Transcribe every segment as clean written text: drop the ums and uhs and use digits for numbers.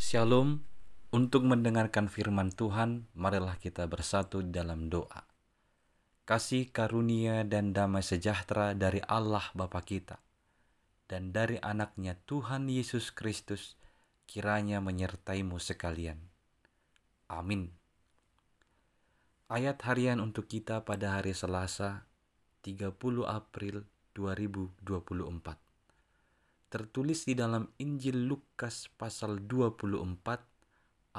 Shalom, untuk mendengarkan firman Tuhan, marilah kita bersatu dalam doa. Kasih karunia dan damai sejahtera dari Allah Bapa kita dan dari anaknya Tuhan Yesus Kristus kiranya menyertaimu sekalian. Amin. Ayat harian untuk kita pada hari Selasa, 30 April 2024. Tertulis di dalam Injil Lukas pasal 24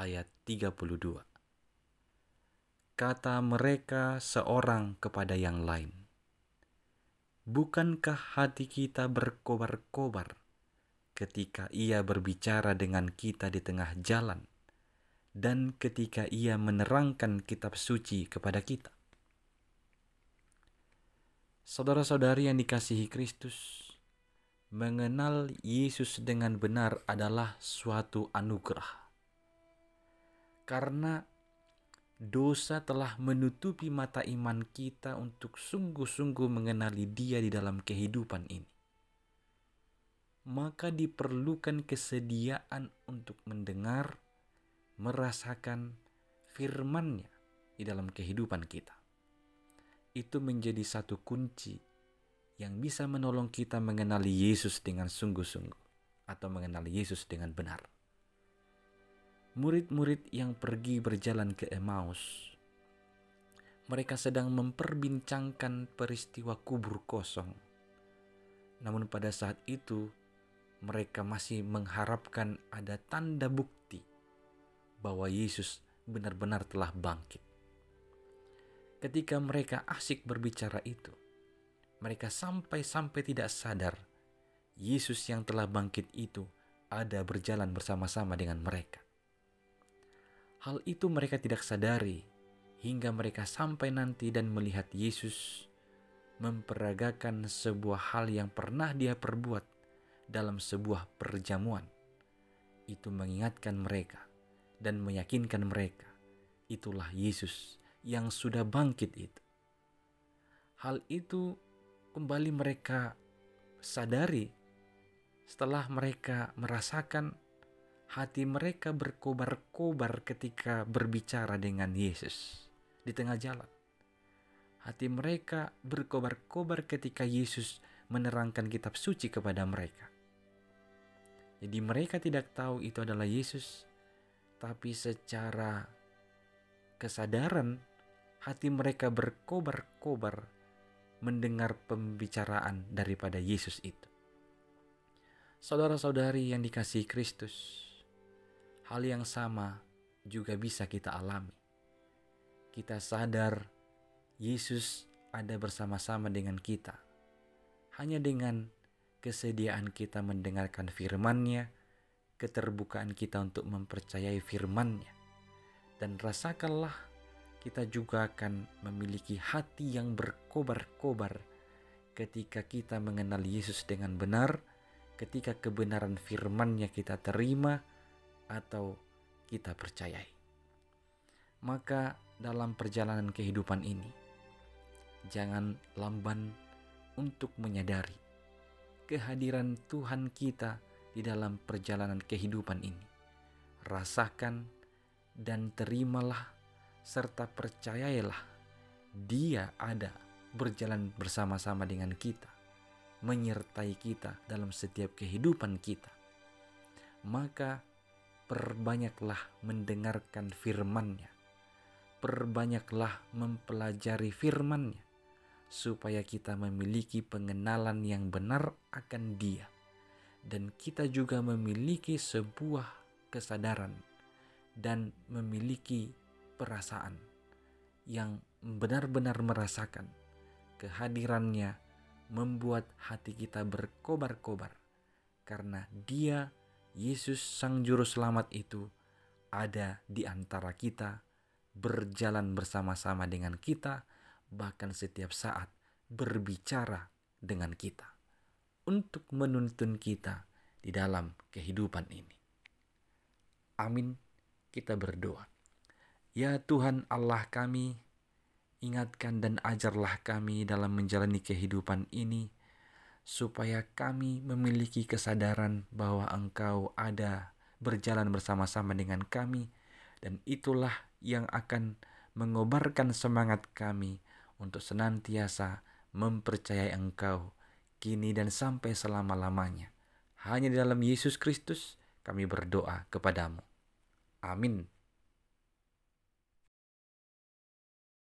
ayat 32. Kata mereka seorang kepada yang lain, "Bukankah hati kita berkobar-kobar ketika ia berbicara dengan kita di tengah jalan dan ketika ia menerangkan kitab suci kepada kita?" Saudara-saudari yang dikasihi Kristus, mengenal Yesus dengan benar adalah suatu anugerah. Karena dosa telah menutupi mata iman kita untuk sungguh-sungguh mengenali Dia di dalam kehidupan ini. Maka diperlukan kesediaan untuk mendengar, merasakan firman-Nya di dalam kehidupan kita. Itu menjadi satu kunci yang bisa menolong kita mengenali Yesus dengan sungguh-sungguh atau mengenali Yesus dengan benar. Murid-murid yang pergi berjalan ke Emmaus, mereka sedang memperbincangkan peristiwa kubur kosong. Namun pada saat itu, mereka masih mengharapkan ada tanda bukti bahwa Yesus benar-benar telah bangkit. Ketika mereka asyik berbicara itu, mereka sampai-sampai tidak sadar Yesus yang telah bangkit itu ada berjalan bersama-sama dengan mereka. Hal itu mereka tidak sadari hingga mereka sampai nanti dan melihat Yesus memperagakan sebuah hal yang pernah Dia perbuat dalam sebuah perjamuan. Itu mengingatkan mereka dan meyakinkan mereka, itulah Yesus yang sudah bangkit itu. Hal itu kembali mereka sadari setelah mereka merasakan hati mereka berkobar-kobar ketika berbicara dengan Yesus di tengah jalan. Hati mereka berkobar-kobar ketika Yesus menerangkan kitab suci kepada mereka. Jadi mereka tidak tahu itu adalah Yesus, tapi secara kesadaran hati mereka berkobar-kobar mendengar pembicaraan daripada Yesus itu. Saudara-saudari yang dikasihi Kristus, hal yang sama juga bisa kita alami. Kita sadar Yesus ada bersama-sama dengan kita. Hanya dengan kesediaan kita mendengarkan firman-Nya, keterbukaan kita untuk mempercayai firman-Nya. Dan rasakanlah kita juga akan memiliki hati yang berkobar-kobar ketika kita mengenal Yesus dengan benar, ketika kebenaran firman-Nya kita terima atau kita percayai. Maka dalam perjalanan kehidupan ini, jangan lamban untuk menyadari kehadiran Tuhan kita di dalam perjalanan kehidupan ini. Rasakan dan terimalah serta percayailah Dia ada berjalan bersama-sama dengan kita, menyertai kita dalam setiap kehidupan kita. Maka perbanyaklah mendengarkan firman-Nya, perbanyaklah mempelajari firman-Nya, supaya kita memiliki pengenalan yang benar akan Dia, dan kita juga memiliki sebuah kesadaran dan memiliki perasaan yang benar-benar merasakan kehadiran-Nya membuat hati kita berkobar-kobar, karena Dia, Yesus Sang Juru Selamat itu ada di antara kita, berjalan bersama-sama dengan kita, bahkan setiap saat berbicara dengan kita untuk menuntun kita di dalam kehidupan ini. Amin. Kita berdoa. Ya Tuhan Allah kami, ingatkan dan ajarlah kami dalam menjalani kehidupan ini, supaya kami memiliki kesadaran bahwa Engkau ada berjalan bersama-sama dengan kami, dan itulah yang akan mengobarkan semangat kami untuk senantiasa mempercayai Engkau, kini dan sampai selama-lamanya. Hanya di dalam Yesus Kristus kami berdoa kepadamu. Amin.